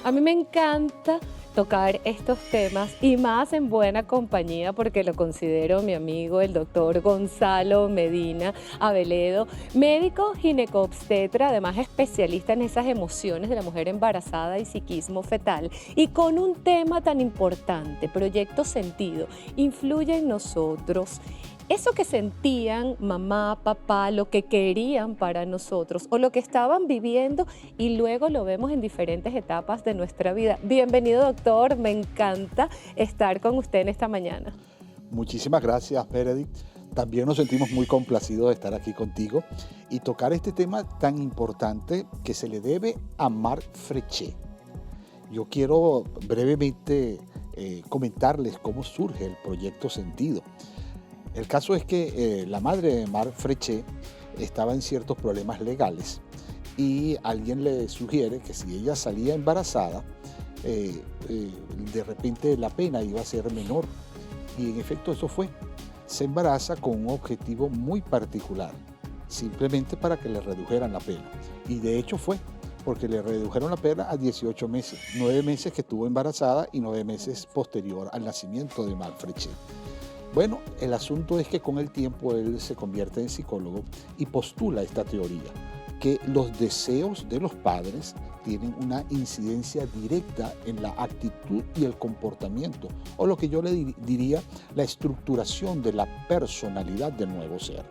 A mí me encanta tocar estos temas y más en buena compañía porque lo considero mi amigo el doctor Gonzalo Medina Aveledo, médico ginecobstetra, además especialista en esas emociones de la mujer embarazada y psiquismo fetal. Y con un tema tan importante, Proyecto Sentido, influye en nosotros. Eso que sentían mamá, papá, lo que querían para nosotros o lo que estaban viviendo y luego lo vemos en diferentes etapas de nuestra vida. Bienvenido, doctor, me encanta estar con usted en esta mañana. Muchísimas gracias, Meredith. También nos sentimos muy complacidos de estar aquí contigo y tocar este tema tan importante que se le debe a Marc Frechet. Yo quiero brevemente comentarles cómo surge el Proyecto Sentido. El caso es que la madre de Marc Frechet estaba en ciertos problemas legales y alguien le sugiere que si ella salía embarazada, de repente la pena iba a ser menor. Y en efecto eso fue. Se embaraza con un objetivo muy particular, simplemente para que le redujeran la pena. Y de hecho fue, porque le redujeron la pena a 18 meses, 9 meses que estuvo embarazada y 9 meses posterior al nacimiento de Marc Frechet. Bueno, el asunto es que con el tiempo él se convierte en psicólogo y postula esta teoría, que los deseos de los padres tienen una incidencia directa en la actitud y el comportamiento, o lo que yo le diría, la estructuración de la personalidad del nuevo ser.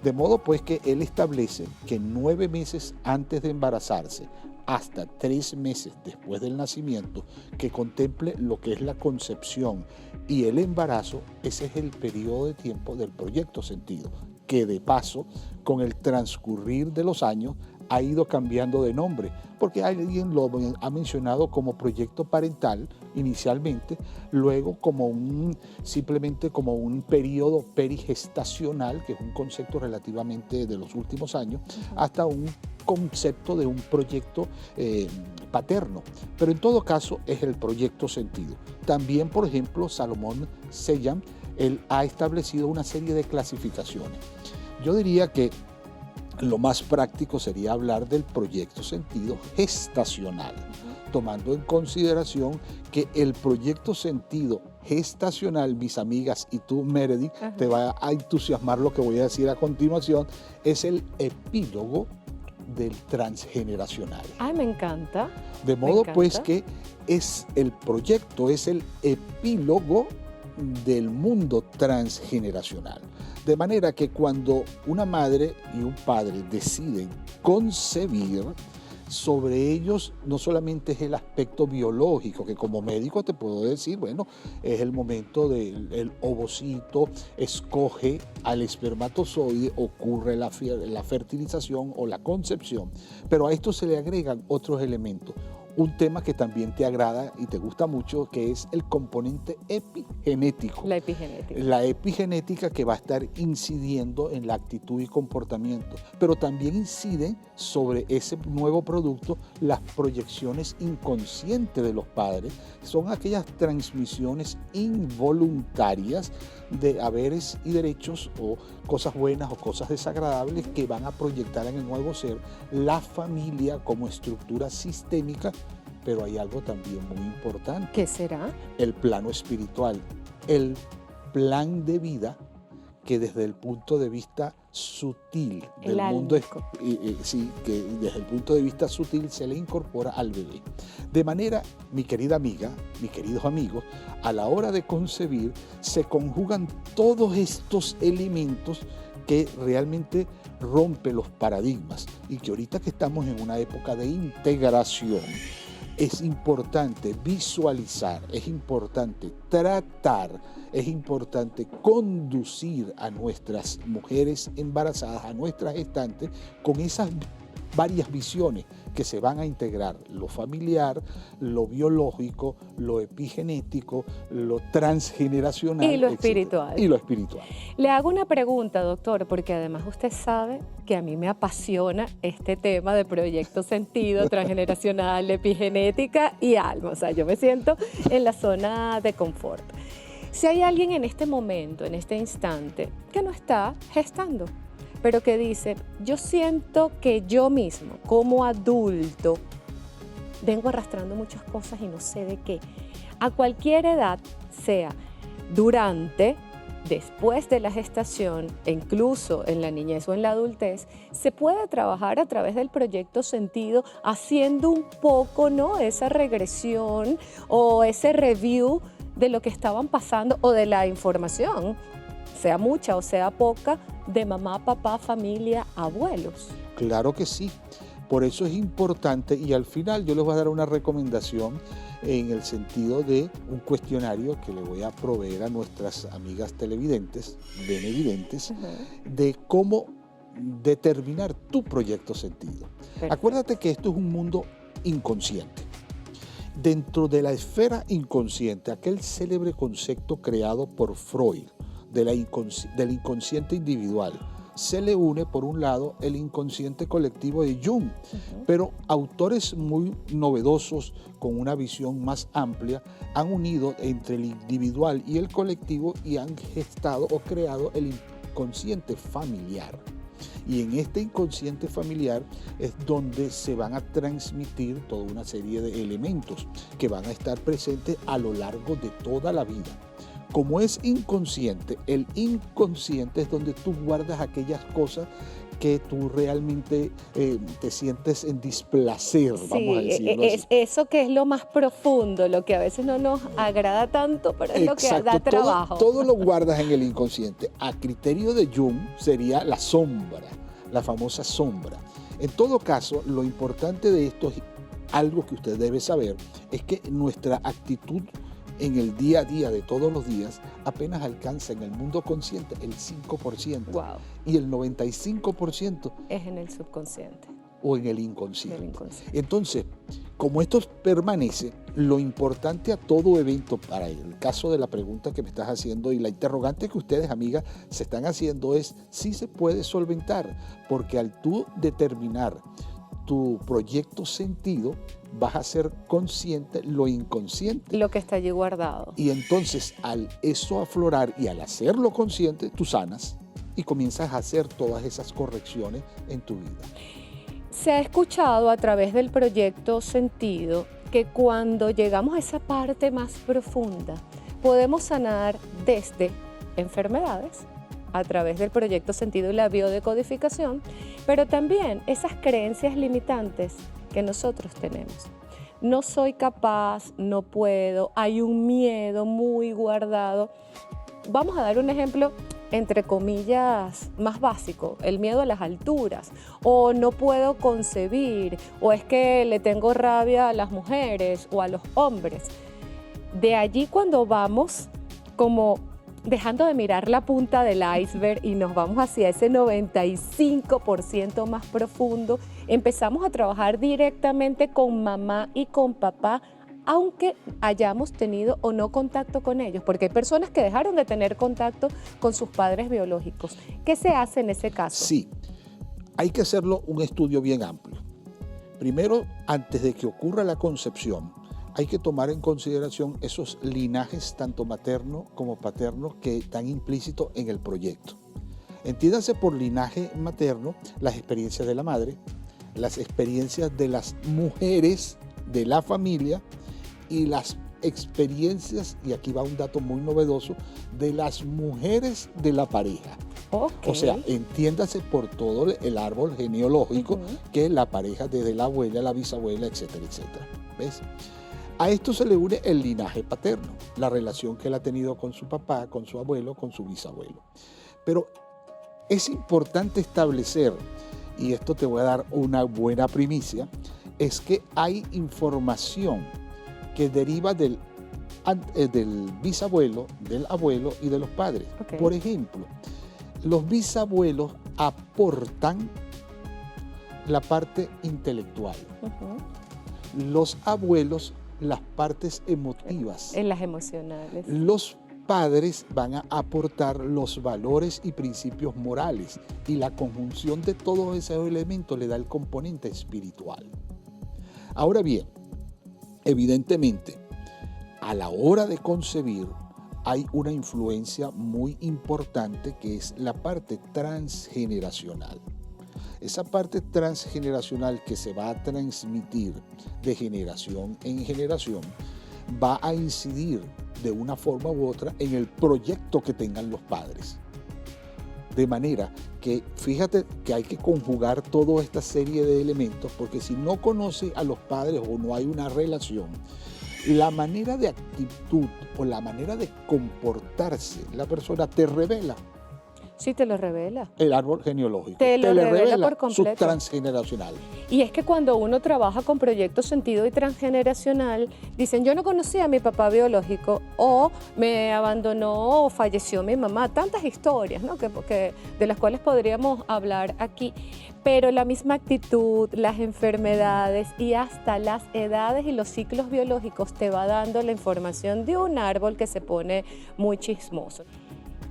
De modo pues que él establece que 9 meses antes de embarazarse, hasta 3 meses después del nacimiento, que contemple lo que es la concepción y el embarazo, ese es el periodo de tiempo del Proyecto Sentido, que de paso, con el transcurrir de los años, ha ido cambiando de nombre, porque alguien lo ha mencionado como proyecto parental inicialmente, luego como simplemente como un periodo perigestacional, que es un concepto relativamente de los últimos años, hasta un concepto de un proyecto paterno, pero en todo caso es el Proyecto Sentido. También, por ejemplo, Salomón Seyam, él ha establecido una serie de clasificaciones. Yo diría que lo más práctico sería hablar del Proyecto Sentido gestacional, tomando en consideración que el Proyecto Sentido gestacional, mis amigas y tú, Meredith, te va a entusiasmar lo que voy a decir a continuación, es el epílogo del transgeneracional. Ay, me encanta. De modo pues que el proyecto es el epílogo del mundo transgeneracional. De manera que cuando una madre y un padre deciden concebir, sobre ellos no solamente es el aspecto biológico, que como médico te puedo decir, bueno, es el momento del ovocito, escoge al espermatozoide, ocurre la fertilización o la concepción, pero a esto se le agregan otros elementos. Un tema que también te agrada y te gusta mucho, que es el componente epigenético. La epigenética. La epigenética, que va a estar incidiendo en la actitud y comportamiento, pero también inciden sobre ese nuevo producto las proyecciones inconscientes de los padres. Son aquellas transmisiones involuntarias de haberes y derechos, o cosas buenas o cosas desagradables, que van a proyectar en el nuevo ser la familia como estructura sistémica. Pero hay algo también muy importante. ¿Qué será? El plano espiritual, el plan de vida que desde el punto de vista sutil del mundo, sí, que desde el punto de vista sutil se le incorpora al bebé. De manera, mi querida amiga, mis queridos amigos, a la hora de concebir se conjugan todos estos elementos que realmente rompe los paradigmas, y que ahorita que estamos en una época de integración, es importante visualizar, es importante tratar, es importante conducir a nuestras mujeres embarazadas, a nuestras gestantes, con esas varias visiones que se van a integrar: lo familiar, lo biológico, lo epigenético, lo transgeneracional y lo espiritual. Y lo espiritual. Le hago una pregunta, doctor, porque además usted sabe que a mí me apasiona este tema de Proyecto Sentido, transgeneracional, epigenética y alma. O sea, yo me siento en la zona de confort. Si hay alguien en este momento, en este instante, que no está gestando, pero que dice, yo siento que yo mismo, como adulto, vengo arrastrando muchas cosas y no sé de qué. A cualquier edad, sea durante, después de la gestación e incluso en la niñez o en la adultez, se puede trabajar a través del proyecto Sentido haciendo un poco, ¿no?, esa regresión o ese review de lo que estaban pasando o de la información, sea mucha o sea poca, de mamá, papá, familia, abuelos. Claro que sí. Por eso es importante, y al final yo les voy a dar una recomendación en el sentido de un cuestionario que le voy a proveer a nuestras amigas televidentes, benevidentes, de cómo determinar tu proyecto Sentido. Perfecto. Acuérdate que esto es un mundo inconsciente. Dentro de la esfera inconsciente, aquel célebre concepto creado por Freud del inconsciente individual, se le une, por un lado, el inconsciente colectivo de Jung, pero autores muy novedosos, con una visión más amplia, han unido entre el individual y el colectivo y han gestado o creado el inconsciente familiar. Y en este inconsciente familiar es donde se van a transmitir toda una serie de elementos que van a estar presentes a lo largo de toda la vida. Como es inconsciente, el inconsciente es donde tú guardas aquellas cosas que tú realmente te sientes en displacer, vamos a decirlo así. Eso que es lo más profundo, lo que a veces no nos agrada tanto, pero es lo que da trabajo. Todo lo guardas en el inconsciente. A criterio de Jung sería la sombra, la famosa sombra. En todo caso, lo importante de esto, algo que usted debe saber, es que nuestra actitud en el día a día de todos los días apenas alcanza en el mundo consciente el 5%. Wow. Y el 95% es en el subconsciente o en el inconsciente. Entonces, como esto permanece, lo importante a todo evento, para el caso de la pregunta que me estás haciendo y la interrogante que ustedes, amigas, se están haciendo es si se puede solventar, porque al tú determinar tu proyecto Sentido, vas a ser consciente lo inconsciente. Lo que está allí guardado. Y entonces, al eso aflorar y al hacerlo consciente, tú sanas y comienzas a hacer todas esas correcciones en tu vida. Se ha escuchado a través del proyecto Sentido que cuando llegamos a esa parte más profunda, podemos sanar desde enfermedades, a través del proyecto Sentido y la biodecodificación, pero también esas creencias limitantes que nosotros tenemos. No soy capaz, no puedo, hay un miedo muy guardado. Vamos a dar un ejemplo, entre comillas, más básico, el miedo a las alturas, o no puedo concebir, o es que le tengo rabia a las mujeres o a los hombres. De allí, cuando vamos como dejando de mirar la punta del iceberg y nos vamos hacia ese 95% más profundo, empezamos a trabajar directamente con mamá y con papá, aunque hayamos tenido o no contacto con ellos, porque hay personas que dejaron de tener contacto con sus padres biológicos. ¿Qué se hace en ese caso? Sí, hay que hacerlo un estudio bien amplio. Primero, antes de que ocurra la concepción, hay que tomar en consideración esos linajes, tanto materno como paterno, que están implícitos en el proyecto. Entiéndase por linaje materno las experiencias de la madre, las experiencias de las mujeres de la familia y las experiencias, y aquí va un dato muy novedoso, de las mujeres de la pareja. Okay. O sea, entiéndase por todo el árbol genealógico que la pareja, desde la abuela, la bisabuela, etcétera, etcétera. ¿Ves? A esto se le une el linaje paterno, la relación que él ha tenido con su papá, con su abuelo, con su bisabuelo. Pero es importante establecer, y esto te voy a dar una buena primicia, es que hay información que deriva del bisabuelo, del abuelo y de los padres. Okay. Por ejemplo, los bisabuelos aportan la parte intelectual. Los abuelos las partes emotivas. En las emocionales. Los padres van a aportar los valores y principios morales, y la conjunción de todos esos elementos le da el componente espiritual. Ahora bien, evidentemente, a la hora de concebir hay una influencia muy importante que es la parte transgeneracional. esa parte transgeneracional que se va a transmitir de generación en generación, va a incidir de una forma u otra en el proyecto que tengan los padres. De manera que fíjate que hay que conjugar toda esta serie de elementos, porque si no conoce a los padres o no hay una relación, la manera de actitud o la manera de comportarse la persona te revela Sí, te lo revela. el árbol genealógico. Te lo le revela revela por completo. su transgeneracional. Y es que cuando uno trabaja con proyectos sentido y transgeneracional, dicen, yo no conocía a mi papá biológico, o me abandonó o falleció mi mamá. Tantas historias, ¿no? De las cuales podríamos hablar aquí. Pero la misma actitud, las enfermedades y hasta las edades y los ciclos biológicos te va dando la información de un árbol que se pone muy chismoso.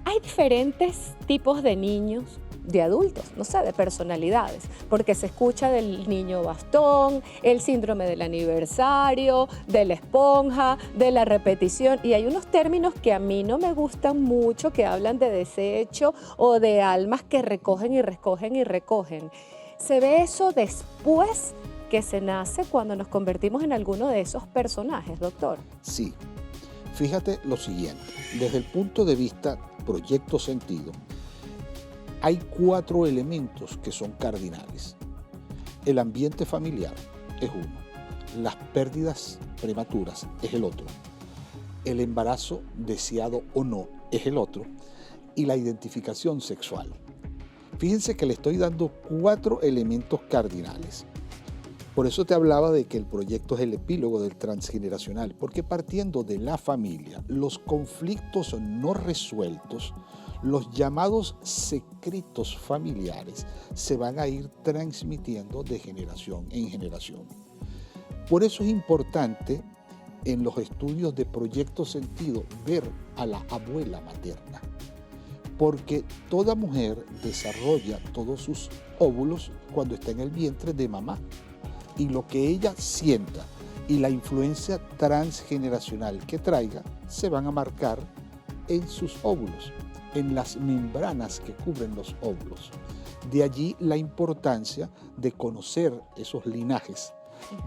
Hay diferentes tipos de niños, de adultos, no sé, de personalidades, porque se escucha del niño bastón, el síndrome del aniversario, de la esponja, de la repetición, y hay unos términos que a mí no me gustan mucho, que hablan de desecho o de almas que recogen y recogen y recogen. Se ve eso después que se nace, cuando nos convertimos en alguno de esos personajes, doctor. Sí, fíjate lo siguiente, desde el punto de vista proyecto sentido, hay 4 elementos que son cardinales. El ambiente familiar es uno, las pérdidas prematuras es el otro, el embarazo deseado o no es el otro, y la identificación sexual. Fíjense que le estoy dando 4 elementos cardinales. Por eso te hablaba de que el proyecto es el epílogo del transgeneracional, porque partiendo de la familia, los conflictos no resueltos, los llamados secretos familiares, se van a ir transmitiendo de generación en generación. Por eso es importante en los estudios de proyecto sentido ver a la abuela materna, porque toda mujer desarrolla todos sus óvulos cuando está en el vientre de mamá. Y lo que ella sienta y la influencia transgeneracional que traiga se van a marcar en sus óvulos, en las membranas que cubren los óvulos. De allí la importancia de conocer esos linajes,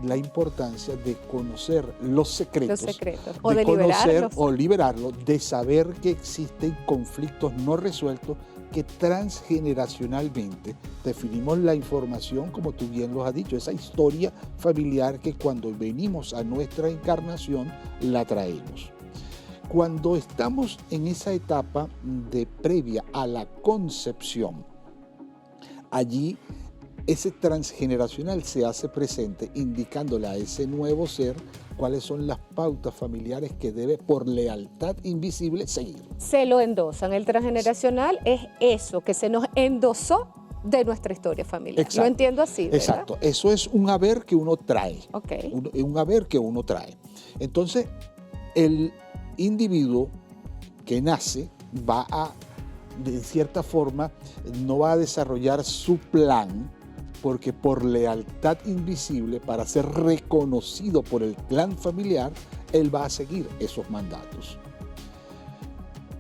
la importancia de conocer los secretos o de conocer o liberarlos, de saber que existen conflictos no resueltos que transgeneracionalmente definimos la información, como tú bien lo has dicho, esa historia familiar que cuando venimos a nuestra encarnación la traemos. Cuando estamos en esa etapa de previa a la concepción, allí ese transgeneracional se hace presente, indicándole a ese nuevo ser cuáles son las pautas familiares que debe, por lealtad invisible, seguir. Se lo endosan. El transgeneracional es eso que se nos endosó de nuestra historia familiar. Exacto. Lo entiendo así, ¿verdad? Exacto. Eso es un haber que uno trae. Okay. Un haber que uno trae. Entonces, el individuo que nace va a, de cierta forma, no va a desarrollar su plan, porque por lealtad invisible, para ser reconocido por el clan familiar, él va a seguir esos mandatos.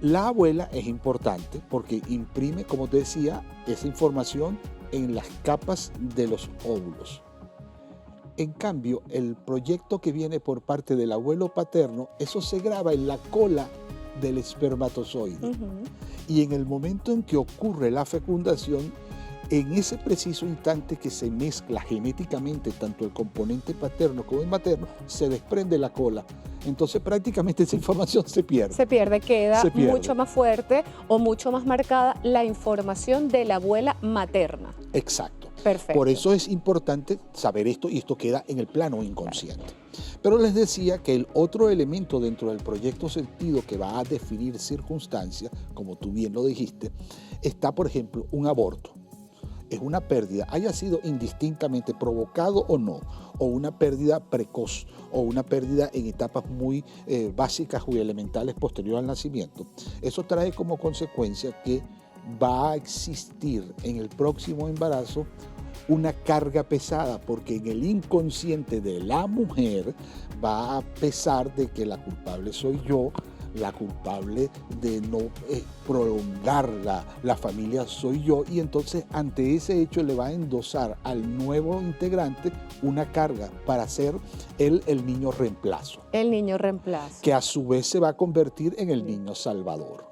La abuela es importante porque imprime, como te decía, esa información en las capas de los óvulos. En cambio, el proyecto que viene por parte del abuelo paterno, eso se graba en la cola del espermatozoide. Y en el momento en que ocurre la fecundación, en ese preciso instante que se mezcla genéticamente tanto el componente paterno como el materno, se desprende la cola. Entonces prácticamente esa información se pierde. Queda mucho más fuerte o mucho más marcada la información de la abuela materna. Exacto. Perfecto. Por eso es importante saber esto, y esto queda en el plano inconsciente. Pero les decía que el otro elemento dentro del proyecto sentido que va a definir circunstancias, como tú bien lo dijiste, está, por ejemplo, un aborto. Es una pérdida, haya sido indistintamente provocado o no, o una pérdida precoz, o una pérdida en etapas muy básicas o elementales posterior al nacimiento. Eso trae como consecuencia que va a existir en el próximo embarazo una carga pesada, porque en el inconsciente de la mujer va a pesar de que la culpable soy yo, la culpable de no prolongar la familia soy yo, y entonces ante ese hecho le va a endosar al nuevo integrante una carga para ser él el niño reemplazo. El niño reemplazo. Que a su vez se va a convertir en el niño salvador.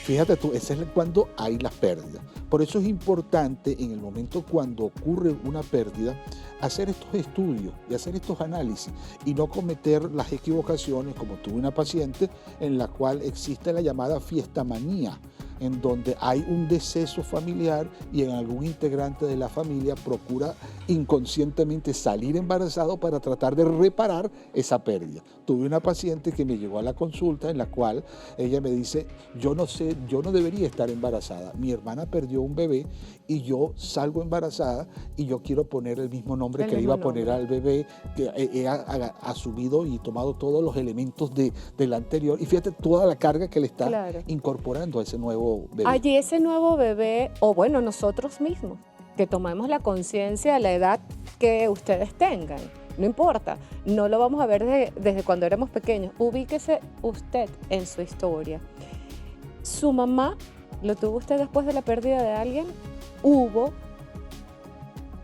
Fíjate tú, ese es cuando hay las pérdidas. Por eso es importante en el momento cuando ocurre una pérdida, hacer estos estudios y hacer estos análisis y no cometer las equivocaciones como tuve una paciente en la cual existe la llamada fiestamanía, en donde hay un deceso familiar y en algún integrante de la familia procura inconscientemente salir embarazado para tratar de reparar esa pérdida. Tuve una paciente que me llegó a la consulta en la cual ella me dice, yo no sé, yo no debería estar embarazada. Mi hermana perdió un bebé y yo salgo embarazada y yo quiero poner el mismo nombre que le iba a poner al bebé, que he asumido y tomado todos los elementos del anterior. Y fíjate toda la carga que le está incorporando a ese nuevo bebé. Allí ese nuevo bebé, o bueno, nosotros mismos, que tomemos la conciencia a la edad que ustedes tengan. No importa, no lo vamos a ver desde cuando éramos pequeños. Ubíquese usted en su historia. ¿Su mamá lo tuvo usted después de la pérdida de alguien? Hubo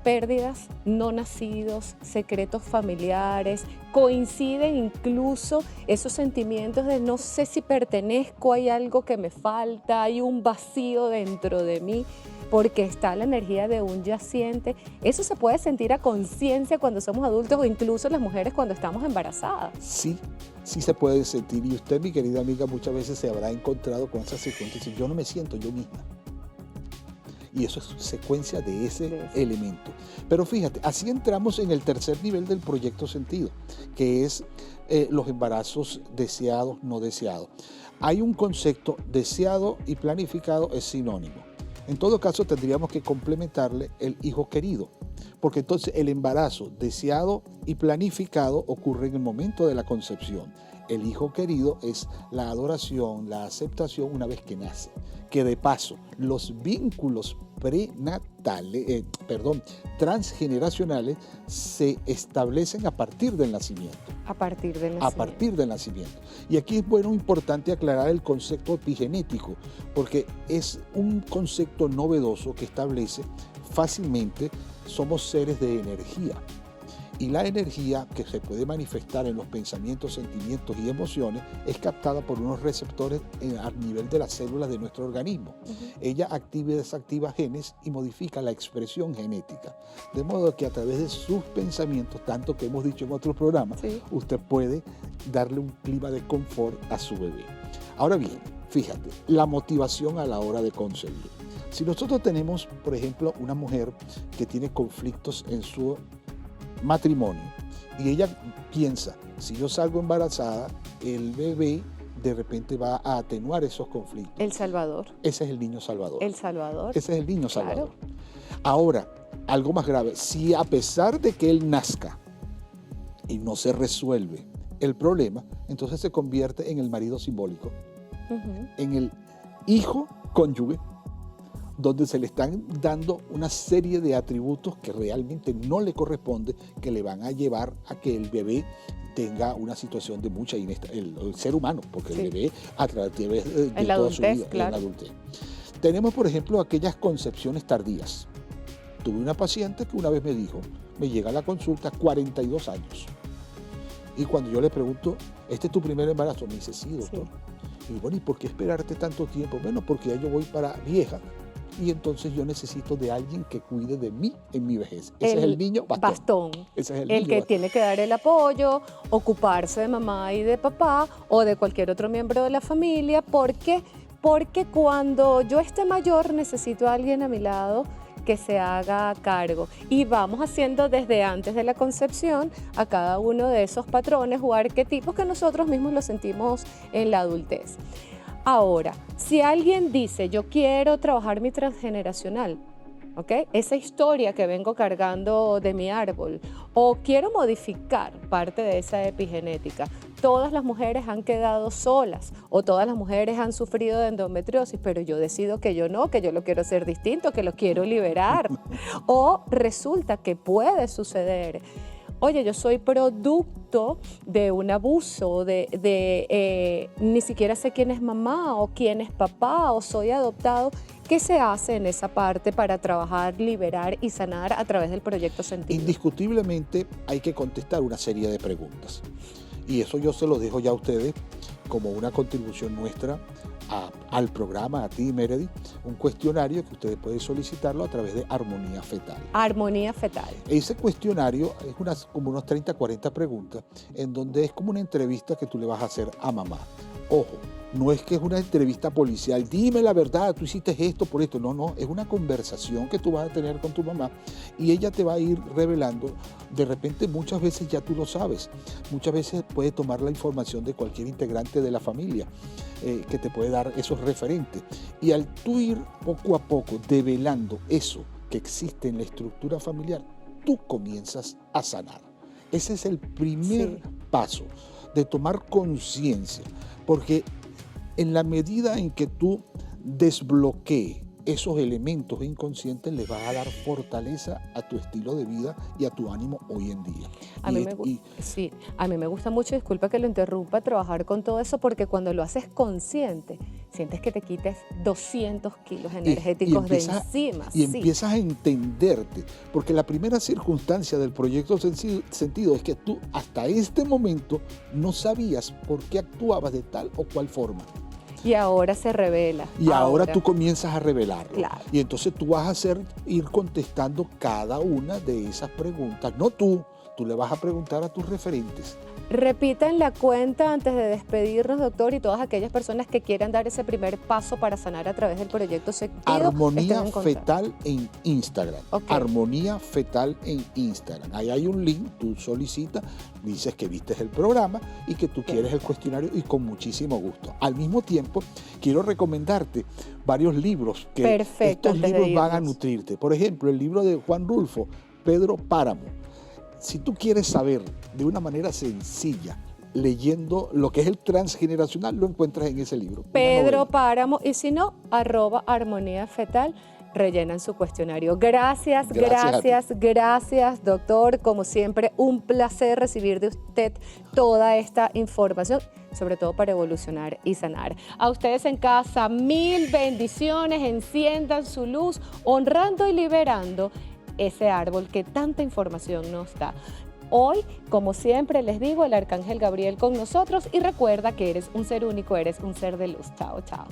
pérdidas, no nacidos, secretos familiares, coinciden incluso esos sentimientos de no sé si pertenezco, hay algo que me falta, hay un vacío dentro de mí, porque está la energía de un yaciente. Eso se puede sentir a conciencia cuando somos adultos o incluso las mujeres cuando estamos embarazadas. Sí, sí se puede sentir, y usted, mi querida amiga, muchas veces se habrá encontrado con esas circunstancias. Yo no me siento yo misma. Y eso es secuencia de ese elemento. Pero fíjate, así entramos en el tercer nivel del proyecto sentido, que es los embarazos deseados, no deseados. Hay un concepto, deseado y planificado es sinónimo. En todo caso, tendríamos que complementarle el hijo querido, porque entonces el embarazo deseado y planificado ocurre en el momento de la concepción. El hijo querido es la adoración, la aceptación una vez que nace. Que de paso, los vínculos transgeneracionales se establecen a partir del nacimiento. A partir del nacimiento. A partir del nacimiento. Y aquí es importante aclarar el concepto epigenético, porque es un concepto novedoso que establece fácilmente somos seres de energía. Y la energía que se puede manifestar en los pensamientos, sentimientos y emociones es captada por unos receptores a nivel de las células de nuestro organismo. Ella activa y desactiva genes y modifica la expresión genética. De modo que a través de sus pensamientos, tanto que hemos dicho en otros programas, usted puede darle un clima de confort a su bebé. Ahora bien, fíjate, la motivación a la hora de concebir. Si nosotros tenemos, por ejemplo, una mujer que tiene conflictos en su matrimonio y ella piensa, si yo salgo embarazada, el bebé de repente va a atenuar esos conflictos. El Salvador. Ese es el niño salvador. El Salvador. Ese es el niño salvador. Ahora, algo más grave, si a pesar de que él nazca y no se resuelve el problema, entonces se convierte en el marido simbólico, en el hijo cónyuge, donde se le están dando una serie de atributos que realmente no le corresponde, que le van a llevar a que el bebé tenga una situación de mucha inestabilidad, el ser humano, porque el bebé a través de toda su vida, en la adultez. Tenemos, por ejemplo, aquellas concepciones tardías. Tuve una paciente que una vez me dijo, me llega a la consulta 42 años. Y cuando yo le pregunto, ¿este es tu primer embarazo? Me dice, sí, doctor. Y bueno, ¿y por qué esperarte tanto tiempo? Bueno, porque ya yo voy para vieja. Y entonces yo necesito de alguien que cuide de mí en mi vejez. Ese es el niño bastón. Ese es el niño que tiene que dar el apoyo, ocuparse de mamá y de papá o de cualquier otro miembro de la familia. ¿Por qué? Porque cuando yo esté mayor necesito a alguien a mi lado que se haga cargo. Y vamos haciendo desde antes de la concepción a cada uno de esos patrones o arquetipos que nosotros mismos los sentimos en la adultez. Ahora, si alguien dice, yo quiero trabajar mi transgeneracional, ¿ok? Esa historia que vengo cargando de mi árbol, o quiero modificar parte de esa epigenética, todas las mujeres han quedado solas, o todas las mujeres han sufrido de endometriosis, pero yo decido que yo no, que yo lo quiero hacer distinto, que lo quiero liberar, o resulta que puede suceder. oye, yo soy producto de un abuso, ni siquiera sé quién es mamá o quién es papá o soy adoptado. ¿Qué se hace en esa parte para trabajar, liberar y sanar a través del proyecto Sentido? Indiscutiblemente hay que contestar una serie de preguntas. Y eso yo se lo dejo ya a ustedes como una contribución nuestra al programa, a ti, Meredith, un cuestionario que ustedes pueden solicitarlo a través de Armonía Fetal. Armonía Fetal. Ese cuestionario es como unos 30, 40 preguntas, en donde es como una entrevista que tú le vas a hacer a mamá. Ojo, no es que es una entrevista policial, dime la verdad, tú hiciste esto por esto. No, es una conversación que tú vas a tener con tu mamá y ella te va a ir revelando. De repente, muchas veces ya tú lo sabes, muchas veces puede tomar la información de cualquier integrante de la familia que te puede dar esos referentes. Y al tú ir poco a poco develando eso que existe en la estructura familiar, tú comienzas a sanar. Ese es el primer paso, de tomar conciencia, porque en la medida en que tú desbloquees esos elementos inconscientes, le vas a dar fortaleza a tu estilo de vida y a tu ánimo hoy en día. A mí me gusta mucho, disculpa que lo interrumpa, trabajar con todo eso, porque cuando lo haces consciente, sientes que te quites 200 kilos energéticos de encima. Y empiezas a entenderte, porque la primera circunstancia del proyecto Sentido es que tú hasta este momento no sabías por qué actuabas de tal o cual forma. Y ahora se revela. Y ahora tú comienzas a revelarlo. Claro. Y entonces tú vas a ir contestando cada una de esas preguntas. No tú le vas a preguntar a tus referentes. Repitan la cuenta antes de despedirnos, doctor, y todas aquellas personas que quieran dar ese primer paso para sanar a través del proyecto Sentido. Armonía Fetal en Instagram. Okay. Armonía Fetal en Instagram. Ahí hay un link, tú solicitas, dices que viste el programa y que tú quieres el cuestionario, y con muchísimo gusto. Al mismo tiempo, quiero recomendarte varios libros que estos libros van a nutrirte. Por ejemplo, el libro de Juan Rulfo, Pedro Páramo. Si tú quieres saber de una manera sencilla, leyendo lo que es el transgeneracional, lo encuentras en ese libro. Pedro Páramo, y si no, @Armonía Fetal, rellenan su cuestionario. Gracias, doctor. Como siempre, un placer recibir de usted toda esta información, sobre todo para evolucionar y sanar. A ustedes en casa, 1000 bendiciones, enciendan su luz, honrando y liberando ese árbol que tanta información nos da. Hoy, como siempre les digo, el Arcángel Gabriel con nosotros, y recuerda que eres un ser único, eres un ser de luz. Chao, chao.